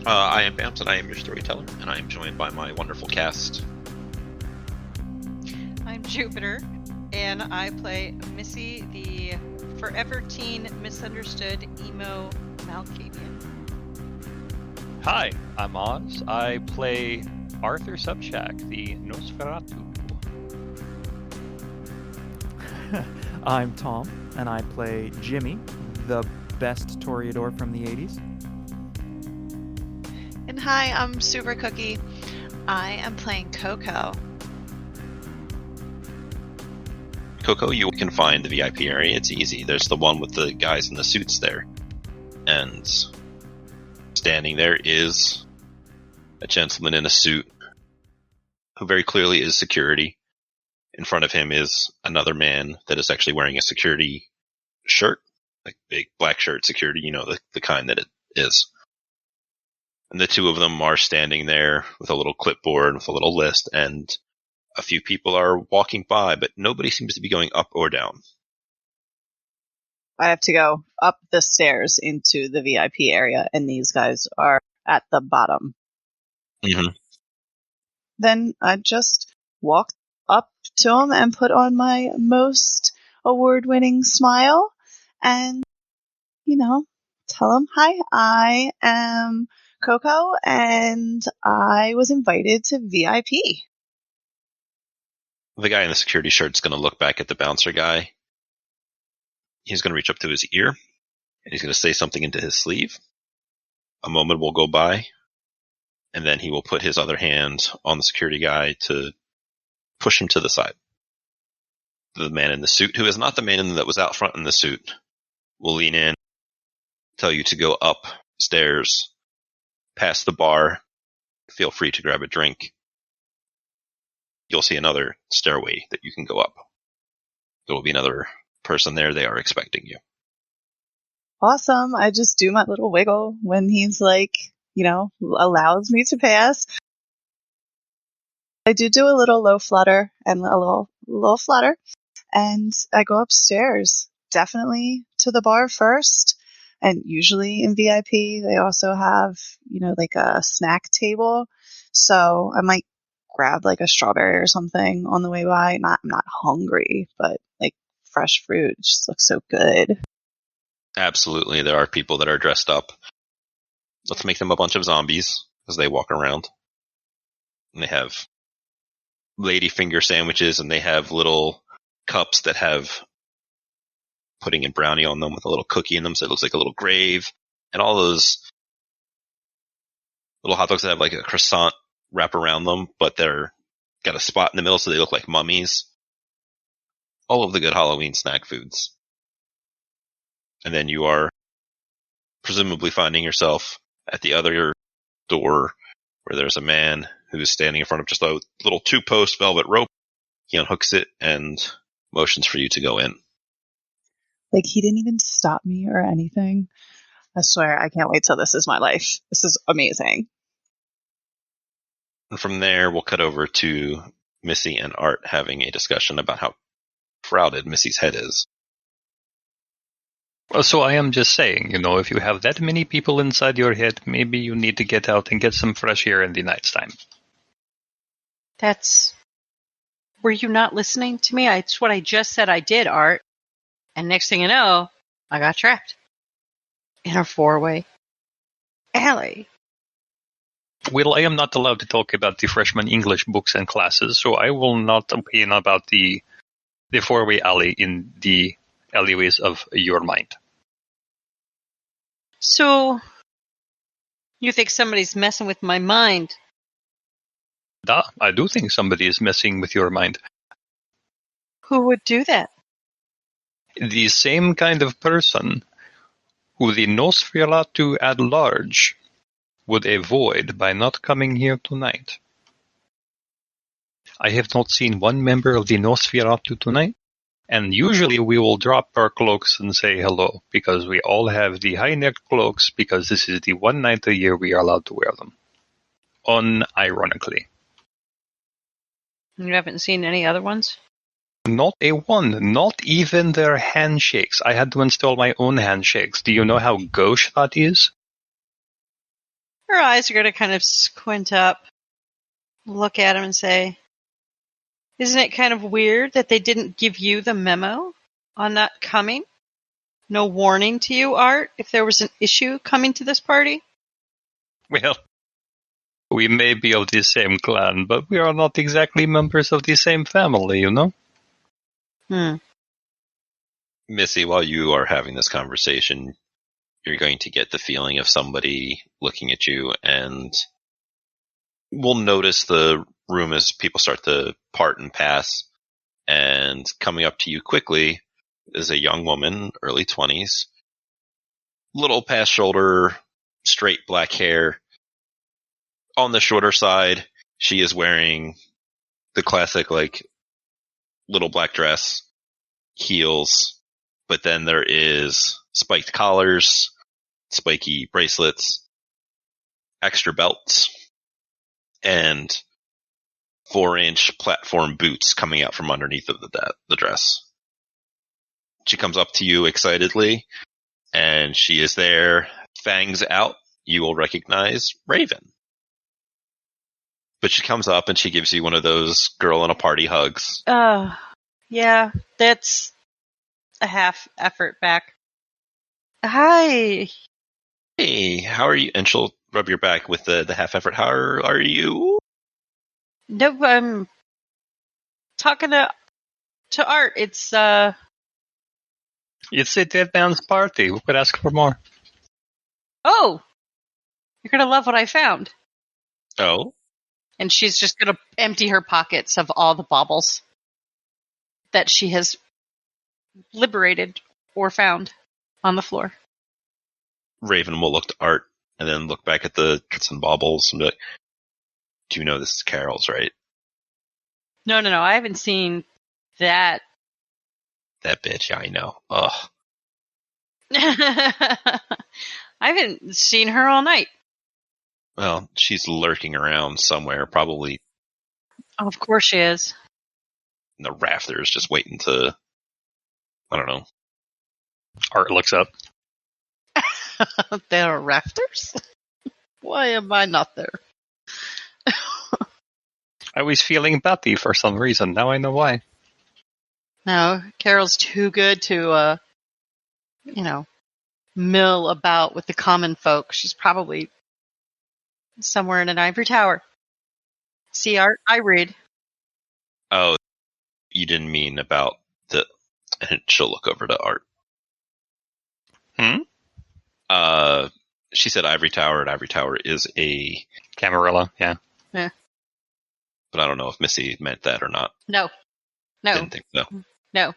I am Bams, and I am your storyteller, and I am joined by my wonderful cast. I'm Jupiter, and I play Missy, the forever teen misunderstood emo Malkavian. Hi, I'm Oz. I play Arthur Subshack, the Nosferatu. I'm Tom, and I play Jimmy, the best Toreador from the 80s. And hi, I'm Super Cookie. I am playing Coco. Coco, you can find the VIP area. It's easy. There's the one with the guys in the suits there. And standing there is a gentleman in a suit who very clearly is security. In front of him is another man that is actually wearing a security shirt, like big black shirt security, you know, the kind that it is. And the two of them are standing there with a little clipboard, with a little list, and a few people are walking by, but nobody seems to be going up or down. I have to go up the stairs into the VIP area, and these guys are at the bottom. Mm-hmm. Then I just walk up to them and put on my most award-winning smile and, tell them, hi, I am Coco, and I was invited to VIP. The guy in the security shirt's going to look back at the bouncer guy. He's going to reach up to his ear, and he's going to say something into his sleeve. A moment will go by, and then he will put his other hand on the security guy to push him to the side. The man in the suit, who is not the man that was out front in the suit, will lean in, tell you to go upstairs, past the bar. Feel free to grab a drink. You'll see another stairway that you can go up. There will be another person there. They are expecting you. Awesome. I just do my little wiggle when he's like, allows me to pass. I do a little low flutter and a little flutter, and I go upstairs, definitely to the bar first. And usually in VIP, they also have, like a snack table. So I might grab like a strawberry or something on the way by. I'm not hungry, but like fresh fruit just looks so good. Absolutely. There are people that are dressed up. Let's make them a bunch of zombies as they walk around. And they have lady finger sandwiches, and they have little cups that have pudding and brownie on them with a little cookie in them, so it looks like a little grave. And all those little hot dogs that have like a croissant wrap around them, but they're got a spot in the middle so they look like mummies. All of the good Halloween snack foods. And then you are presumably finding yourself at the other door where there's a man who's standing in front of just a little 2-post velvet rope. He unhooks it and motions for you to go in. Like, he didn't even stop me or anything. I swear, I can't wait till this is my life. This is amazing. And from there, we'll cut over to Missy and Art having a discussion about how crowded Missy's head is. Well, so I am just saying, if you have that many people inside your head, maybe you need to get out and get some fresh air in the nighttime. Were you not listening to me? It's what I just said I did, Art. And next thing you know, I got trapped in a 4-way alley. Well, I am not allowed to talk about the freshman English books and classes, so I will not opine about the 4-way alley in the alleyways of your mind. So, you think somebody's messing with my mind? I do think somebody is messing with your mind. Who would do that? The same kind of person who the Nosferatu at large would avoid by not coming here tonight. I have not seen one member of the Nosferatu tonight, and usually we will drop our cloaks and say hello, because we all have the high-necked cloaks, because this is the one night a year we are allowed to wear them. Unironically. You haven't seen any other ones? Not a one, not even their handshakes. I had to install my own handshakes. Do you know how gauche that is? Her eyes are going to kind of squint up, look at him and say, isn't it kind of weird that they didn't give you the memo on not coming? No warning to you, Art, if there was an issue coming to this party? Well, we may be of the same clan, but we are not exactly members of the same family, you know? Missy, while you are having this conversation, you're going to get the feeling of somebody looking at you, and we'll notice the room as people start to part and pass, and coming up to you quickly is a young woman, early 20s, little past shoulder, straight black hair. On the shorter side, she is wearing the classic, like, little black dress, heels, but then there is spiked collars, spiky bracelets, extra belts, and 4-inch platform boots coming out from underneath of the dress. She comes up to you excitedly, and she is there, fangs out. You will recognize Raven. But she comes up and she gives you one of those girl in a party hugs. Yeah, that's a half effort back. Hi. Hey, how are you? And she'll rub your back with the half effort. How are you? No, I'm talking to Art. It's a dead man's party. Who could ask for more? Oh, you're gonna love what I found. Oh? And she's just gonna empty her pockets of all the baubles that she has liberated or found on the floor. Raven will look to Art and then look back at the trinkets and baubles and be like, do you know this is Carol's, right? No. I haven't seen that. That bitch, yeah, I know. Ugh. I haven't seen her all night. Well, she's lurking around somewhere, probably Oh, of course she is. in the rafters, just waiting to, I don't know. Art looks up. There are rafters? Why am I not there? I was feeling batty for some reason. Now I know why. No, Carol's too good to, mill about with the common folk. She's probably somewhere in an ivory tower. See, Art, I read. Oh, you didn't mean about the... And she'll look over to Art. She said ivory tower, and ivory tower is a... Camarilla, yeah. Yeah. But I don't know if Missy meant that or not. No. Didn't think so. No.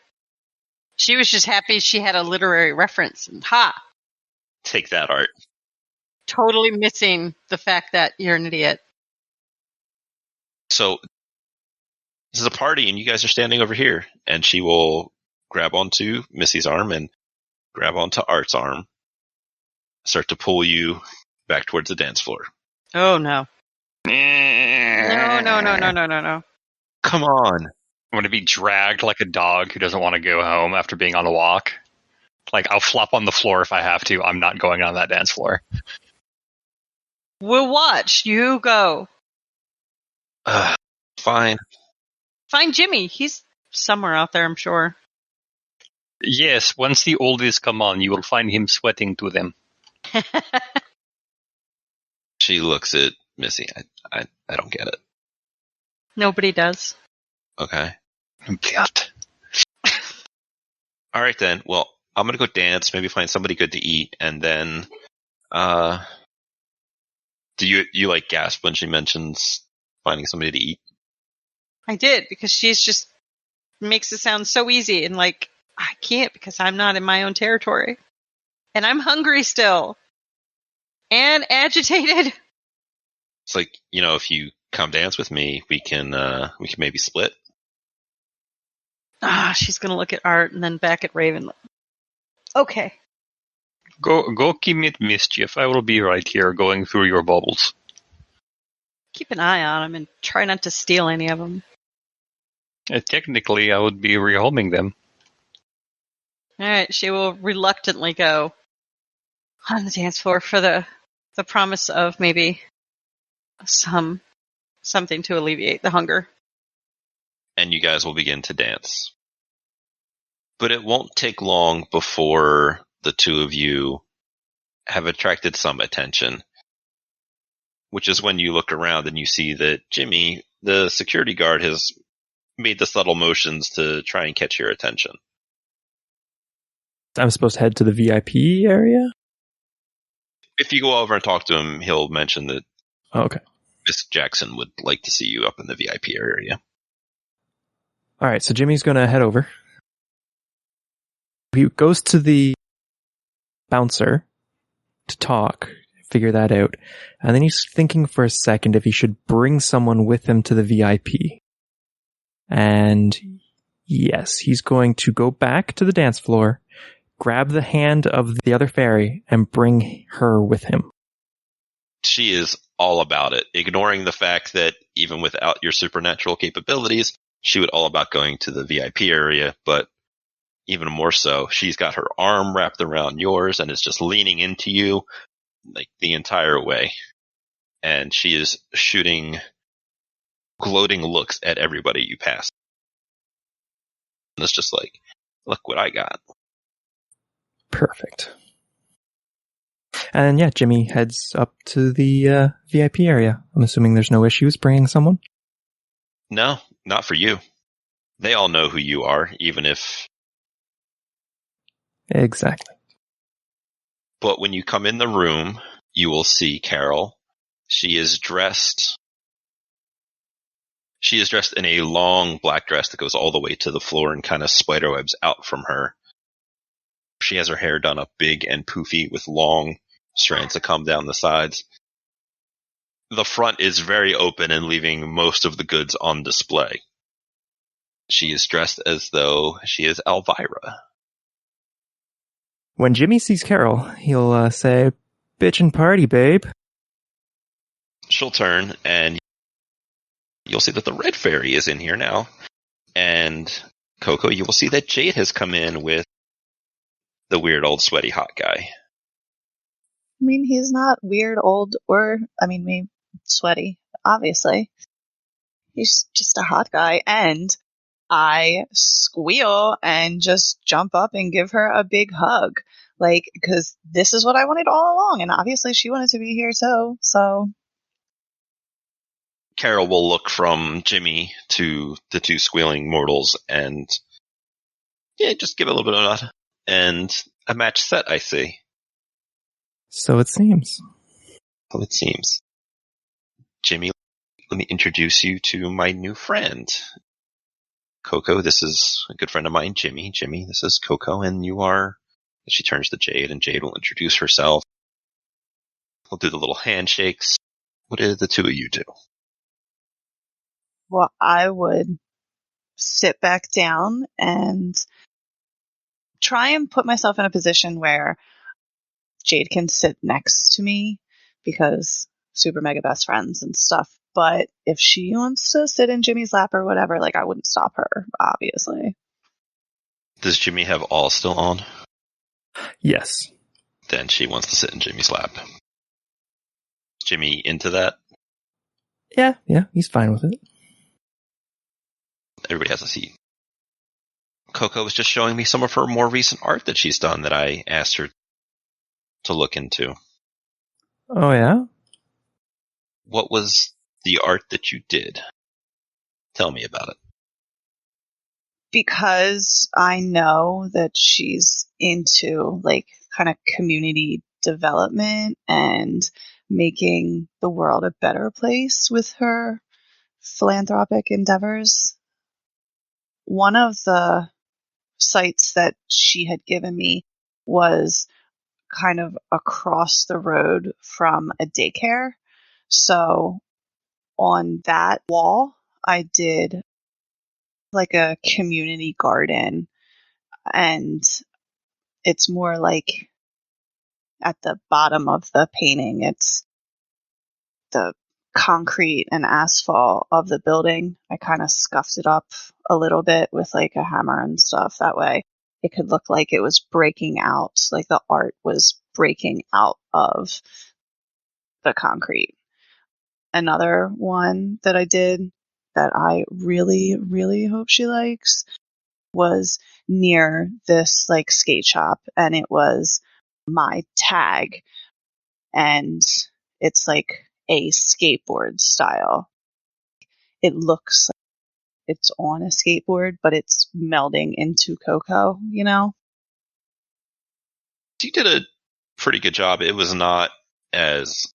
She was just happy she had a literary reference. And Take that, Art. totally missing the fact that you're an idiot. So, this is a party, and you guys are standing over here. And she will grab onto Missy's arm and grab onto Art's arm. Start to pull you back towards the dance floor. Oh, no. No. Come on. I'm going to be dragged like a dog who doesn't want to go home after being on a walk. Like, I'll flop on the floor if I have to. I'm not going on that dance floor. We'll watch. You go. Fine. Find Jimmy. He's somewhere out there, I'm sure. Yes, once the oldies come on, you will find him sweating to them. She looks at Missy. I don't get it. Nobody does. Okay. Get. All right, then. Well, I'm going to go dance, maybe find somebody good to eat, and then... do you like gasp when she mentions finding somebody to eat? I did, because she's just makes it sound so easy, and I can't because I'm not in my own territory. And I'm hungry still. And agitated. It's like, if you come dance with me, we can maybe split. She's going to look at Art and then back at Raven. Okay. Go commit mischief. I will be right here going through your bubbles. Keep an eye on them and try not to steal any of them. Technically, I would be rehoming them. All right, she will reluctantly go on the dance floor for the the promise of maybe something to alleviate the hunger. And you guys will begin to dance. But it won't take long before the two of you have attracted some attention, which is when you look around and you see that Jimmy, the security guard, has made the subtle motions to try and catch your attention. I'm supposed to head to the VIP area? If you go over and talk to him, he'll mention that Okay. Miss Jackson would like to see you up in the VIP area. All right, so Jimmy's going to head over. He goes to the bouncer to talk, figure that out. And then he's thinking for a second if he should bring someone with him to the VIP. And yes, he's going to go back to the dance floor, grab the hand of the other fairy, and bring her with him. She is all about it, ignoring the fact that even without your supernatural capabilities, she would all about going to the VIP area, but even more so, she's got her arm wrapped around yours and is just leaning into you like the entire way. And she is shooting gloating looks at everybody you pass. And it's just like, look what I got. Perfect. And yeah, Jimmy heads up to the VIP area. I'm assuming there's no issues bringing someone? No, not for you. They all know who you are, even if... Exactly. But when you come in the room, you will see Carol. She is dressed in a long black dress that goes all the way to the floor and kind of spiderwebs out from her. She has her hair done up big and poofy with long strands that come down the sides. The front is very open and leaving most of the goods on display. She is dressed as though she is Elvira. When Jimmy sees Carol, he'll say, "Bitchin' party, babe." She'll turn and you'll see that the red fairy is in here now. And Coco, you will see that Jade has come in with the weird old sweaty hot guy. I mean, he's not weird, old, maybe sweaty, obviously. He's just a hot guy. And I squeal and just jump up and give her a big hug. Like, because this is what I wanted all along. And obviously she wanted to be here too. So Carol will look from Jimmy to the two squealing mortals and just give a little bit of a nod. And a match set, I see. So it seems. So it seems. Jimmy, let me introduce you to my new friend. Coco, this is a good friend of mine, Jimmy. Jimmy, this is Coco, and you are... She turns to Jade, and Jade will introduce herself. We'll do the little handshakes. What did the two of you do? well, I would sit back down and try and put myself in a position where Jade can sit next to me because super mega best friends and stuff. But if she wants to sit in Jimmy's lap or whatever, like, I wouldn't stop her, obviously. Does Jimmy have all still on? Yes. Then she wants to sit in Jimmy's lap. Is Jimmy into that? Yeah, he's fine with it. Everybody has a seat. Coco was just showing me some of her more recent art that she's done that I asked her to look into. Oh, yeah? What was the art that you did? Tell me about it. Because I know that she's into, like, kind of community development and making the world a better place with her philanthropic endeavors. One of the sites that she had given me was kind of across the road from a daycare. So on that wall, I did like a community garden, and it's more like at the bottom of the painting, it's the concrete and asphalt of the building. I kind of scuffed it up a little bit with like a hammer and stuff. That way it could look like it was breaking out, like the art was breaking out of the concrete. Another one that I did that I really, really hope she likes was near this like skate shop, and it was my tag, and it's like a skateboard style. It looks like it's on a skateboard, but it's melding into Coco, you know? You did a pretty good job. It was not as...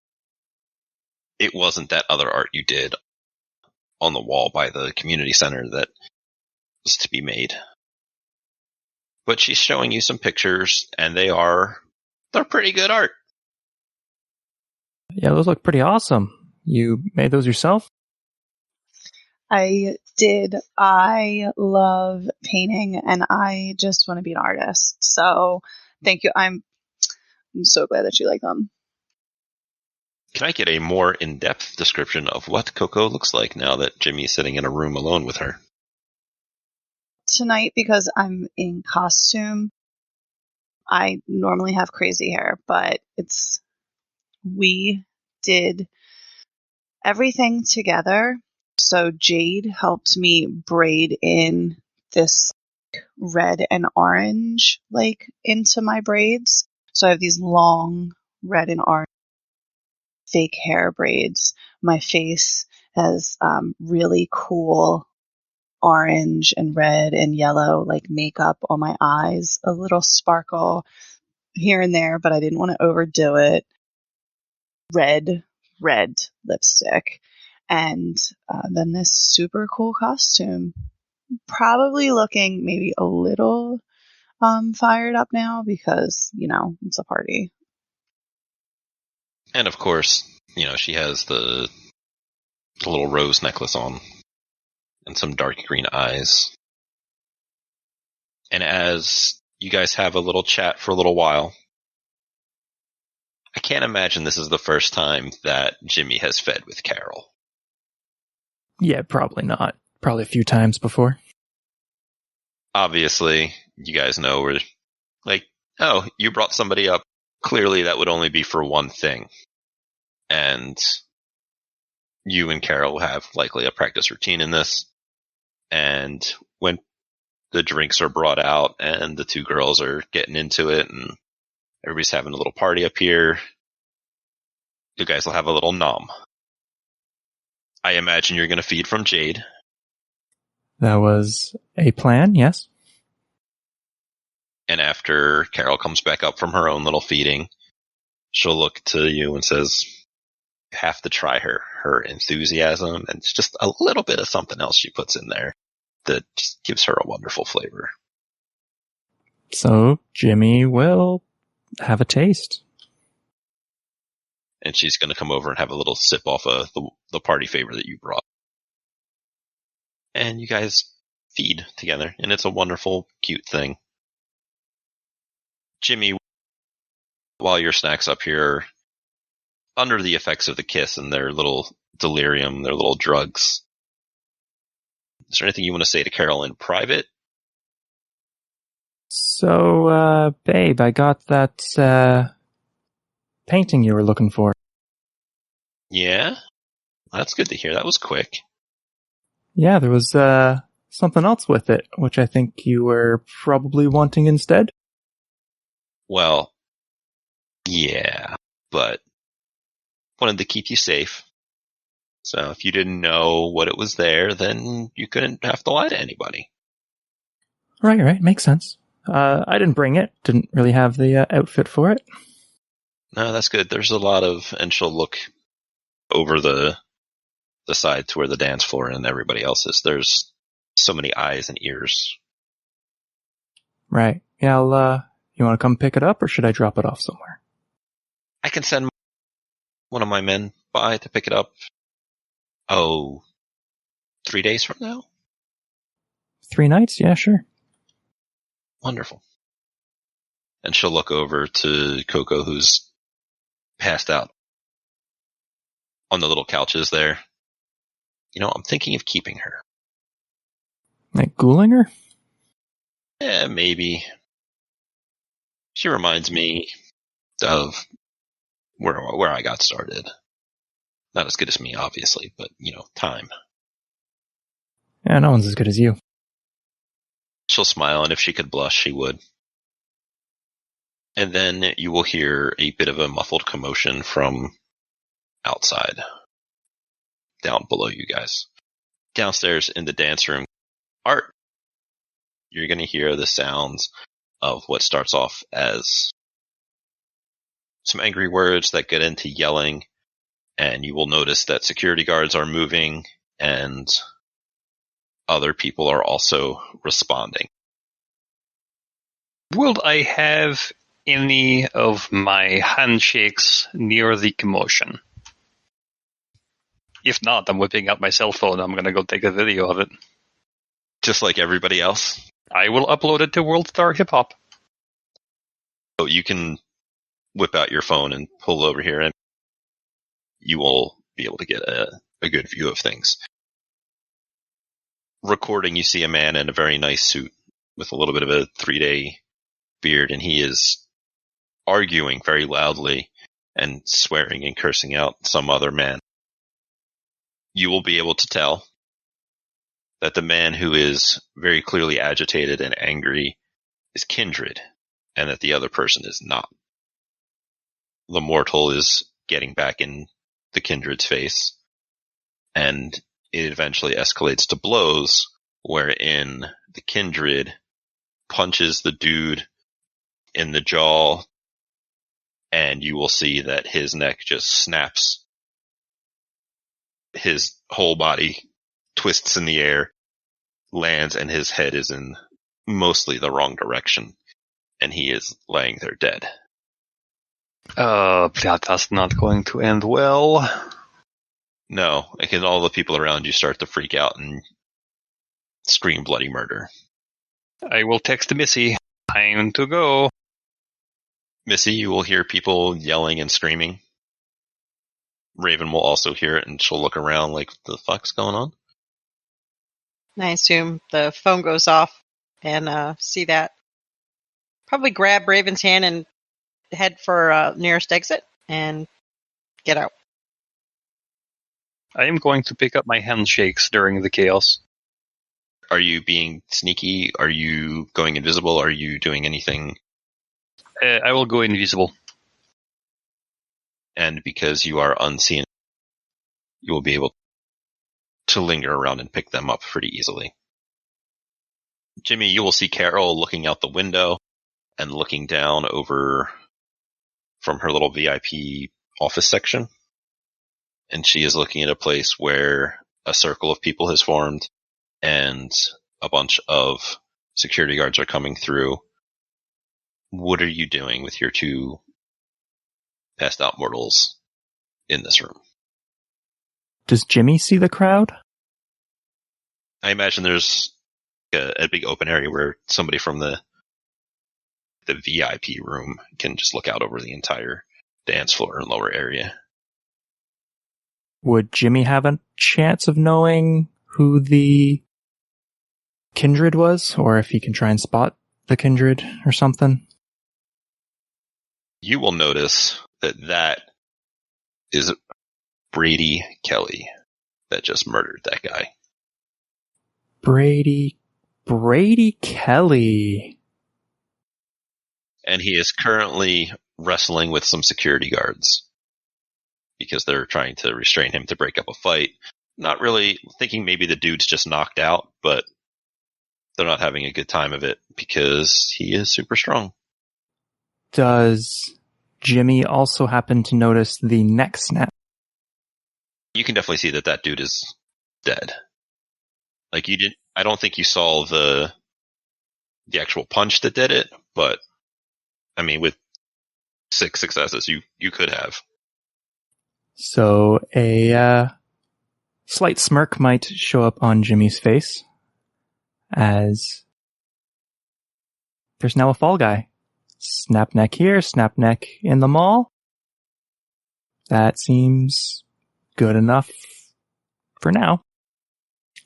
It wasn't that other art you did on the wall by the community center that was to be made. But she's showing you some pictures, and they're pretty good art. Yeah, those look pretty awesome. You made those yourself? I did. I love painting, and I just want to be an artist. So thank you. I'm so glad that you like them. Can I get a more in-depth description of what Coco looks like now that Jimmy's sitting in a room alone with her? Tonight, because I'm in costume, I normally have crazy hair, but we did everything together. So Jade helped me braid in this red and orange into my braids. So I have these long red and orange fake hair braids. My face has really cool orange and red and yellow makeup on my eyes, a little sparkle here and there, but I didn't want to overdo it. Red lipstick, and then this super cool costume. Probably looking maybe a little fired up now because, it's a party. And of course, she has the little rose necklace on and some dark green eyes. And as you guys have a little chat for a little while, I can't imagine this is the first time that Jimmy has fed with Carol. Yeah, probably not. Probably a few times before. Obviously, you guys know we're like, oh, you brought somebody up. Clearly, that would only be for one thing. And you and Carol have likely a practice routine in this. And when the drinks are brought out and the two girls are getting into it and everybody's having a little party up here, you guys will have a little nom. I imagine you're going to feed from Jade. That was a plan, yes. And after Carol comes back up from her own little feeding, she'll look to you and says, you have to try her enthusiasm, and it's just a little bit of something else she puts in there that just gives her a wonderful flavor. So Jimmy will have a taste. And she's going to come over and have a little sip off of the party favor that you brought. And you guys feed together, and it's a wonderful, cute thing. Jimmy, while your snacks up here, under the effects of the kiss and their little delirium, their little drugs, is there anything you want to say to Carol in private? So, babe, I got that painting you were looking for. Yeah? That's good to hear. That was quick. Yeah, there was something else with it, which I think you were probably wanting instead. Well, yeah, but wanted to keep you safe. So if you didn't know what it was there, then you couldn't have to lie to anybody. Right, makes sense. I didn't bring it. Didn't really have the outfit for it. No, that's good. There's a lot of, and she'll look over the side to where the dance floor and everybody else is. There's so many eyes and ears. Right. Yeah, you want to come pick it up, or should I drop it off somewhere? I can send one of my men by to pick it up. 3 days from now? 3 nights? Yeah, sure. Wonderful. And she'll look over to Coco, who's passed out on the little couches there. I'm thinking of keeping her. Like ghouling her? Yeah, maybe. She reminds me of where I got started. Not as good as me, obviously, but, time. Yeah, no one's as good as you. She'll smile, and if she could blush, she would. And then you will hear a bit of a muffled commotion from outside, down below you guys. Downstairs in the dance room, Art, you're going to hear the sounds of what starts off as some angry words that get into yelling, and you will notice that security guards are moving, and other people are also responding. Will I have any of my handshakes near the commotion? If not, I'm whipping out my cell phone. I'm going to go take a video of it. Just like everybody else. I will upload it to World Star Hip Hop. So you can whip out your phone and pull over here, and you will be able to get a good view of things. Recording, you see a man in a very nice suit with a little bit of a 3-day beard, and he is arguing very loudly and swearing and cursing out some other man. You will be able to tell that the man who is very clearly agitated and angry is Kindred, and that the other person is not. The mortal is getting back in the Kindred's face, and it eventually escalates to blows, wherein the Kindred punches the dude in the jaw, and you will see that his neck just snaps. His whole body twists in the air, lands, and his head is in mostly the wrong direction, and he is laying there dead. That's not going to end well. No, because all the people around you start to freak out and scream bloody murder. I will text Missy. Time to go. Missy, you will hear people yelling and screaming. Raven will also hear it, and she'll look around like, the fuck's going on? I assume the phone goes off and see that. Probably grab Raven's hand and head for nearest exit and get out. I am going to pick up my handshakes during the chaos. Are you being sneaky? Are you going invisible? Are you doing anything? I will go invisible. And because you are unseen, you will be able to linger around and pick them up pretty easily. Jimmy, you will see Carol looking out the window and looking down over from her little VIP office section. And she is looking at a place where a circle of people has formed and a bunch of security guards are coming through. What are you doing with your two passed out mortals in this room? Does Jimmy see the crowd? I imagine there's a big open area where somebody from the VIP room can just look out over the entire dance floor and lower area. Would Jimmy have a chance of knowing who the Kindred was? Or if he can try and spot the Kindred or something? You will notice that is Brady Kelly that just murdered that guy. Brady Kelly. And he is currently wrestling with some security guards because they're trying to restrain him to break up a fight. Not really thinking maybe the dude's just knocked out, but they're not having a good time of it because he is super strong. Does Jimmy also happen to notice the neck snap? You can definitely see that dude is dead. Like I don't think you saw the actual punch that did it, but I mean, with 6 successes, you could have. So a slight smirk might show up on Jimmy's face as there's now a fall guy. Snap neck here, snap neck in the mall. That seems good enough for now.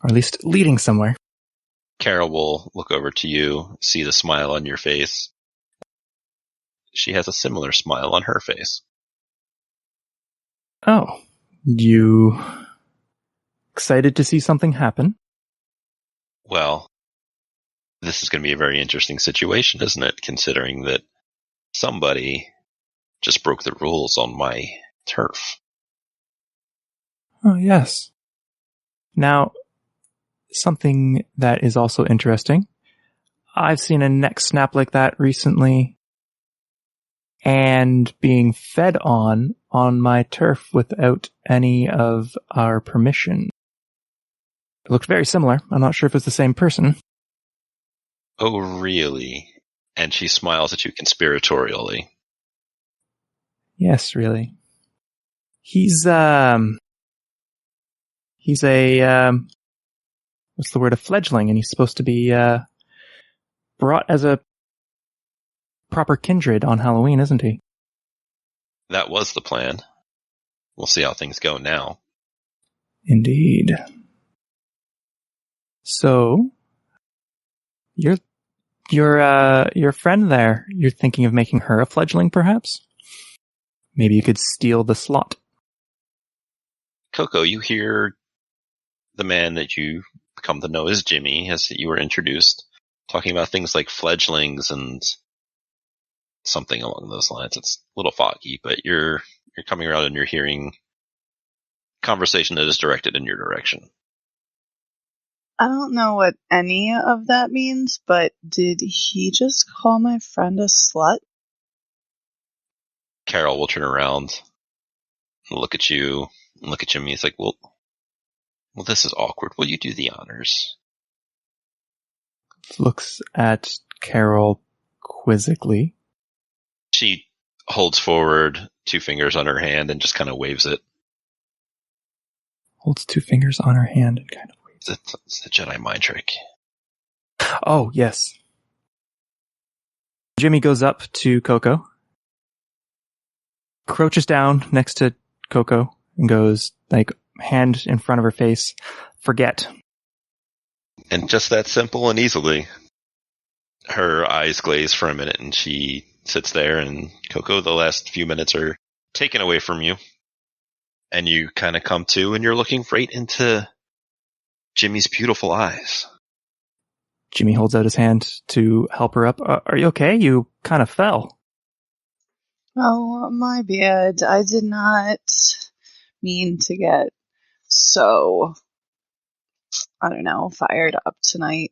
Or at least leading somewhere. Carol will look over to you, see the smile on your face. She has a similar smile on her face. Oh, you excited to see something happen? Well, this is going to be a very interesting situation, isn't it? Considering that somebody just broke the rules on my turf. Oh, yes. Now, something that is also interesting. I've seen a neck snap like that recently and being fed on my turf without any of our permission. It looked very similar. I'm not sure if it's the same person. Oh, really? And she smiles at you conspiratorially. Yes, really. He's a, what's the word, a fledgling, and he's supposed to be, brought as a proper kindred on Halloween, isn't he? That was the plan. We'll see how things go now. Indeed. So, your friend there, you're thinking of making her a fledgling, perhaps? Maybe you could steal the slot. Coco, you hear the man that you come to know as Jimmy, as you were introduced, talking about things like fledglings and something along those lines. It's a little foggy, but you're coming around and you're hearing conversation that is directed in your direction. I don't know what any of that means, but did he just call my friend a slut? Carol will turn around and look at you and look at Jimmy. He's like, well, this is awkward. Will you do the honors? Looks at Carol quizzically. She holds forward 2 fingers on her hand and just kind of waves it. Holds 2 fingers on her hand and kind of waves. It's the Jedi mind trick. Oh, yes. Jimmy goes up to Coco, crouches down next to Coco, and goes, like, hand in front of her face, forget. And just that simple and easily. Her eyes glaze for a minute and she sits there, and Coco, the last few minutes are taken away from you. And you kind of come to and you're looking right into Jimmy's beautiful eyes. Jimmy holds out his hand to help her up. Are you okay? You kind of fell. Oh, my bad. I did not mean to get so, I don't know, fired up tonight.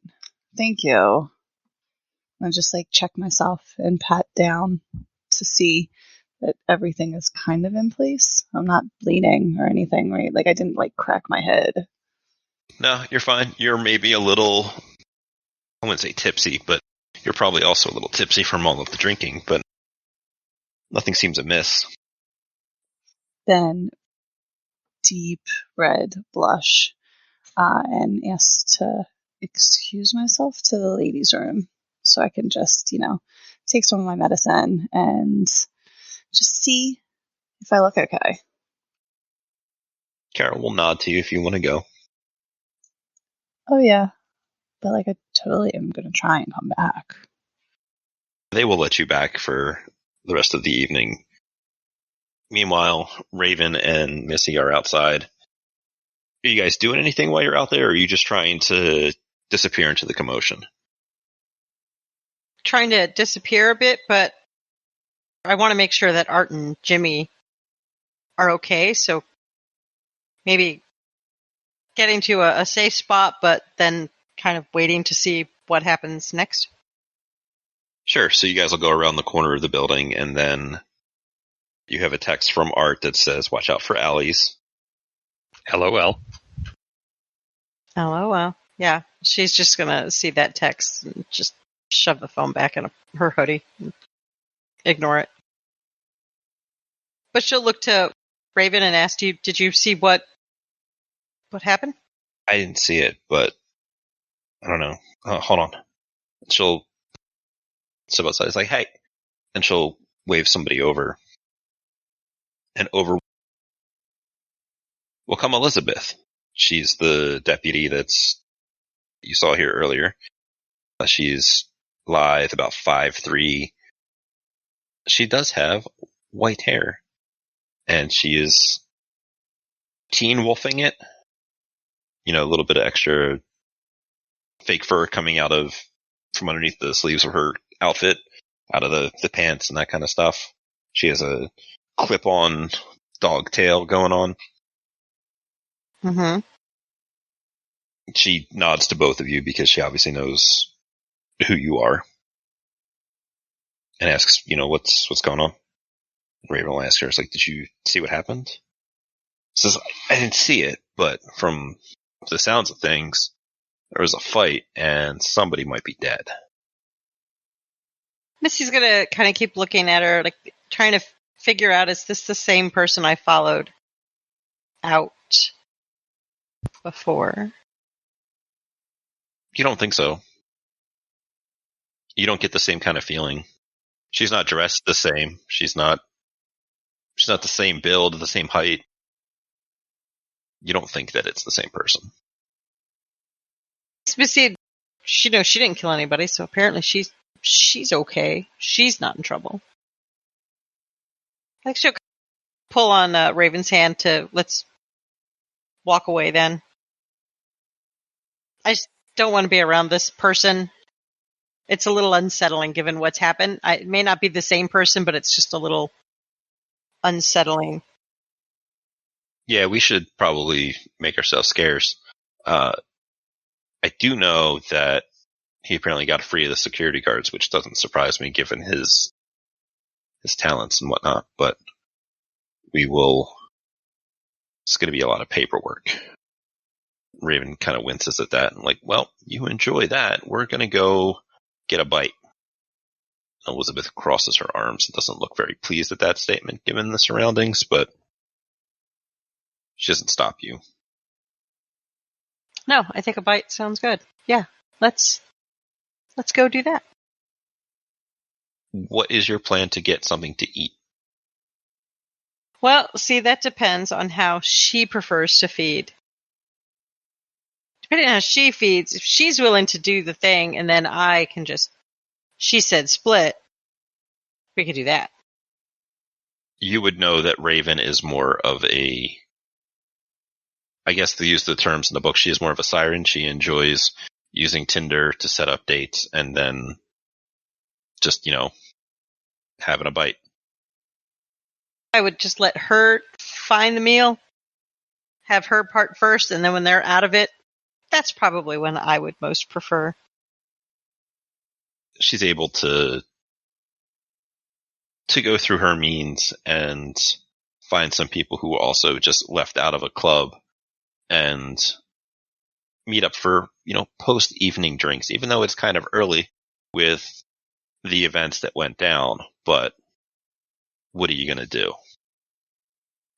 Thank you. I just check myself and pat down to see that everything is kind of in place. I'm not bleeding or anything, right? I didn't crack my head. No, you're fine. You're maybe a little, I wouldn't say tipsy, but you're probably also a little tipsy from all of the drinking, but nothing seems amiss. Then deep red blush and ask to excuse myself to the ladies' room so I can just, take some of my medicine and just see if I look okay. Carol will nod to you if you want to go. Oh, yeah. But, I totally am going to try and come back. They will let you back for the rest of the evening. Meanwhile, Raven and Missy are outside. Are you guys doing anything while you're out there, or are you just trying to disappear into the commotion? Trying to disappear a bit, but I want to make sure that Art and Jimmy are okay, so maybe getting to a safe spot, but then kind of waiting to see what happens next. Sure, so you guys will go around the corner of the building, and then you have a text from Art that says, watch out for alleys. LOL. LOL. Yeah, she's just going to see that text and just shove the phone back in her hoodie and ignore it. But she'll look to Raven and ask you, did you see what happened? I didn't see it, but I don't know. Hold on. She'll step outside. It's like, hey. And she'll wave somebody over. And over will come Elizabeth. She's the deputy you saw here earlier. She's lithe, about 5'3". She does have white hair. And she is teen wolfing it. A little bit of extra fake fur coming out from underneath the sleeves of her outfit, out of the pants and that kind of stuff. She has a clip-on dog tail going on. Mm-hmm. She nods to both of you because she obviously knows who you are, and asks, what's going on? Raven will ask her, it's like, did you see what happened? Says, I didn't see it, but from the sounds of things, there was a fight and somebody might be dead. Missy's gonna kind of keep looking at her, like trying to figure out, is this the same person I followed out before? You don't think so. You don't get the same kind of feeling. She's not dressed the same. She's not the same build, the same height. You don't think that it's the same person. Missy, she didn't kill anybody, so apparently she's okay. She's not in trouble. Like, she'll pull on Raven's hand to, let's walk away then. I just don't want to be around this person. It's a little unsettling given what's happened. It may not be the same person, but it's just a little unsettling. Yeah, we should probably make ourselves scarce. I do know that he apparently got free of the security guards, which doesn't surprise me given his talents and whatnot, but it's going to be a lot of paperwork. Raven kind of winces at that and like, well, you enjoy that. We're going to go get a bite. Elizabeth crosses her arms and doesn't look very pleased at that statement given the surroundings, but she doesn't stop you. No, I think a bite sounds good. Yeah, let's go do that. What is your plan to get something to eat? Well, see, that depends on how she prefers to feed. Depending on how she feeds, if she's willing to do the thing and then I can just, she said split, we could do that. You would know that Raven is more of a, I guess to use the terms in the book, she is more of a siren. She enjoys using Tinder to set up dates and then just, having a bite. I would just let her find the meal, have her part first, and then when they're out of it, that's probably when I would most prefer. She's able to go through her means and find some people who are also just left out of a club and meet up for, post-evening drinks, even though it's kind of early with the events that went down. But what are you going to do?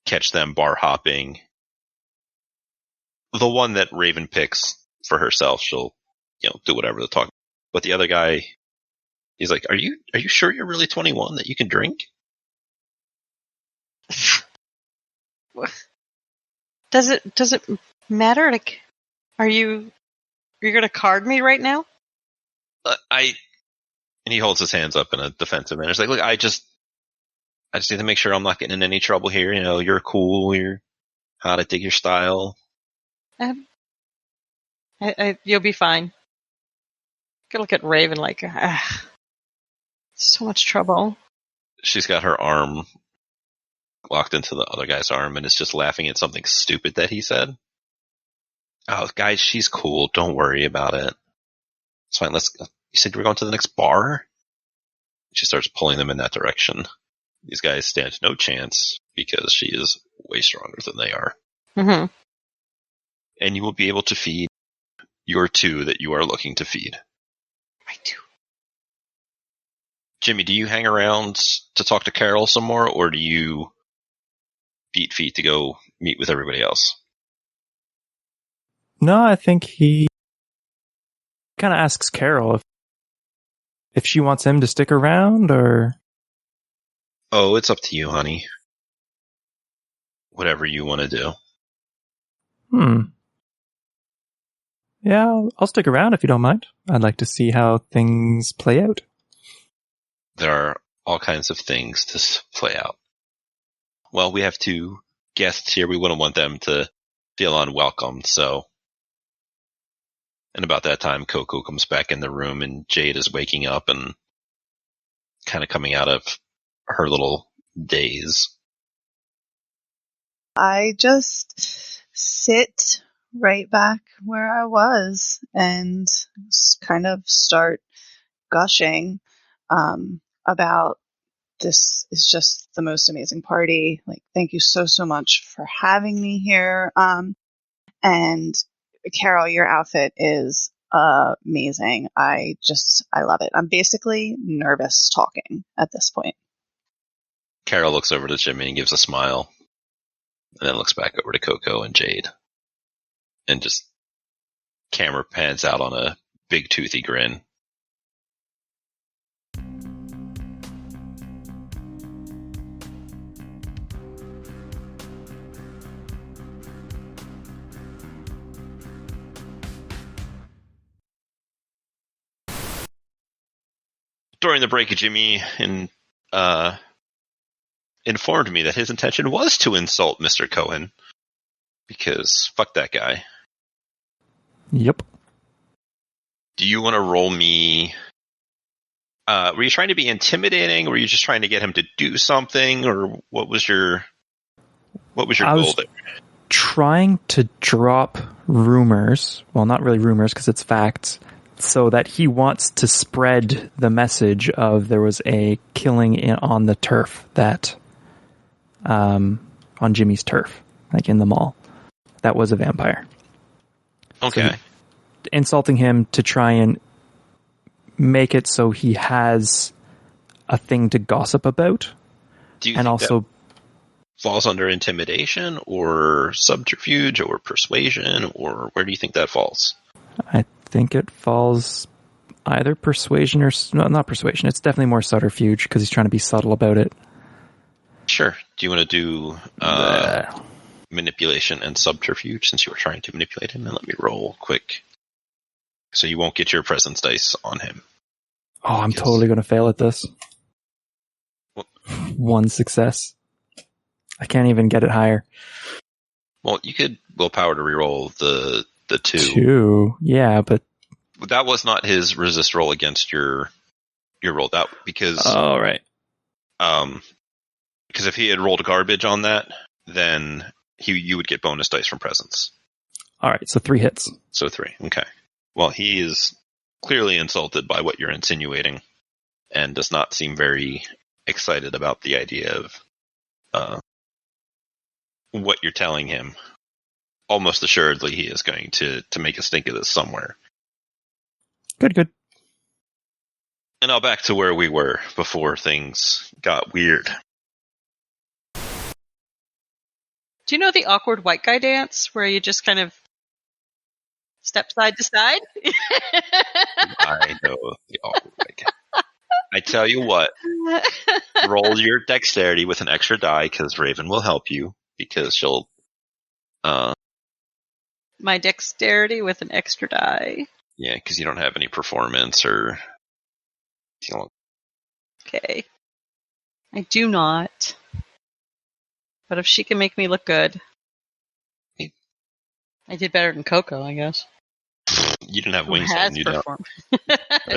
Catch them bar hopping. The one that Raven picks for herself, she'll, do whatever to talk. But the other guy, he's like, are you sure you're really 21 that you can drink? Does it matter? Like, you're going to card me right now? And he holds his hands up in a defensive manner. It's like, look, I just need to make sure I'm not getting in any trouble here. You're cool. You're how to dig your style. You'll be fine. Go look at Raven like, so much trouble. She's got her arm locked into the other guy's arm and is just laughing at something stupid that he said. Oh, guys, she's cool. Don't worry about it. It's fine. You said we're going to the next bar? She starts pulling them in that direction. These guys stand no chance because she is way stronger than they are. Mm-hmm. And you will be able to feed your two that you are looking to feed. I do. Jimmy, do you hang around to talk to Carol some more, or do you beat feet to go meet with everybody else? No, I think he kind of asks Carol if she wants him to stick around, or... Oh, it's up to you, honey. Whatever you want to do. Yeah, I'll stick around if you don't mind. I'd like to see how things play out. There are all kinds of things to play out. Well, we have to guests here. We wouldn't want them to feel unwelcome. So, and about that time, Coco comes back in the room, and Jade is waking up and kind of coming out of her little daze. I just sit right back where I was and kind of start gushing about this is just the most amazing party. Like, thank you so, so much for having me here. And Carol, your outfit is amazing. I love it. I'm basically nervous talking at this point. Carol looks over to Jimmy and gives a smile, and then looks back over to Coco and Jade, and just camera pans out on a big toothy grin. During the break, Jimmy informed me that his intention was to insult Mr. Cohen, because fuck that guy. Yep. Do you want to roll me? Were you trying to be intimidating? Or were you just trying to get him to do something? Or what was your goal there? Trying to drop rumors. Well, not really rumors because it's facts. So that he wants to spread the message of there was a killing on the turf on Jimmy's turf, like in the mall. That was a vampire. Okay. So insulting him to try and make it so he has a thing to gossip about. Do you and think also that falls under intimidation or subterfuge or persuasion, or where do you think that falls? I think it falls either persuasion or not persuasion. It's definitely more subterfuge because he's trying to be subtle about it. Sure. Do you want to do manipulation and subterfuge since you were trying to manipulate him? And let me roll quick, so you won't get your presence dice on him. Oh, I'm totally going to fail at this. What? One success. I can't even get it higher. Well, you could willpower to reroll the two. Two, yeah, but That was not his resist roll against your roll. That because oh right. Because if he had rolled garbage on that, then you would get bonus dice from presence. All right, so 3 hits. So 3. Okay. Well, he is clearly insulted by what you're insinuating, and does not seem very excited about the idea of what you're telling him. Almost assuredly, he is going to make a stink of this somewhere. Good. And now back to where we were before things got weird. Do you know the awkward white guy dance where you just kind of step side to side? I know the awkward way. I tell you what, roll your dexterity with an extra die, because Raven will help you, because she'll... My dexterity with an extra die. Yeah, because you don't have any performance or... Okay. I do not. But if she can make me look good... I did better than Coco, I guess. You didn't have Who wings has on, you don't. performed?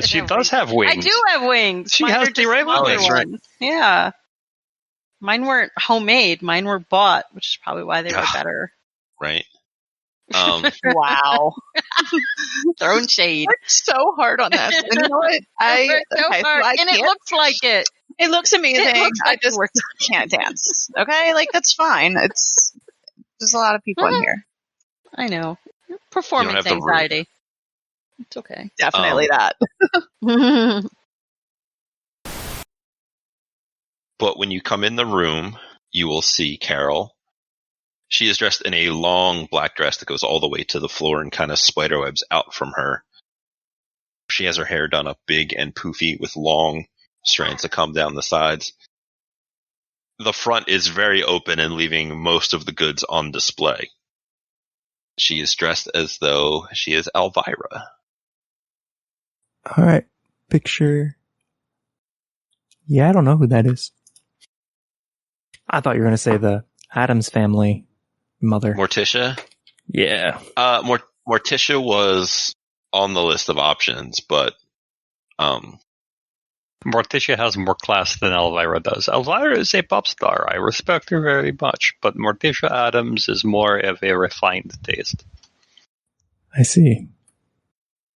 She does have wings. I do have wings. She Mine has are the just right smaller ones. Right. ones. Yeah. Mine weren't homemade. Mine were bought, which is probably why they were better. Right? Wow. Throwing shade. Worked so hard on this. And you know what? I worked so okay, so hard, I and it can't- looks like it. It looks amazing. It looks like I just can't dance. Okay? Like, that's fine. There's a lot of people in here. I know. You Performance don't have the room. anxiety. It's okay. Definitely that. But when you come in the room, you will see Carol. She is dressed in a long black dress that goes all the way to the floor and kind of spiderwebs out from her. She has her hair done up big and poofy with long strands that come down the sides. The front is very open and leaving most of the goods on display. She is dressed as though she is Elvira. All right, picture. Yeah, I don't know who that is. I thought you were going to say the Adam's family. Mother. Morticia? Yeah. Morticia was on the list of options, but Morticia has more class than Elvira does. Elvira is a pop star. I respect her very much, but Morticia Adams is more of a refined taste. I see.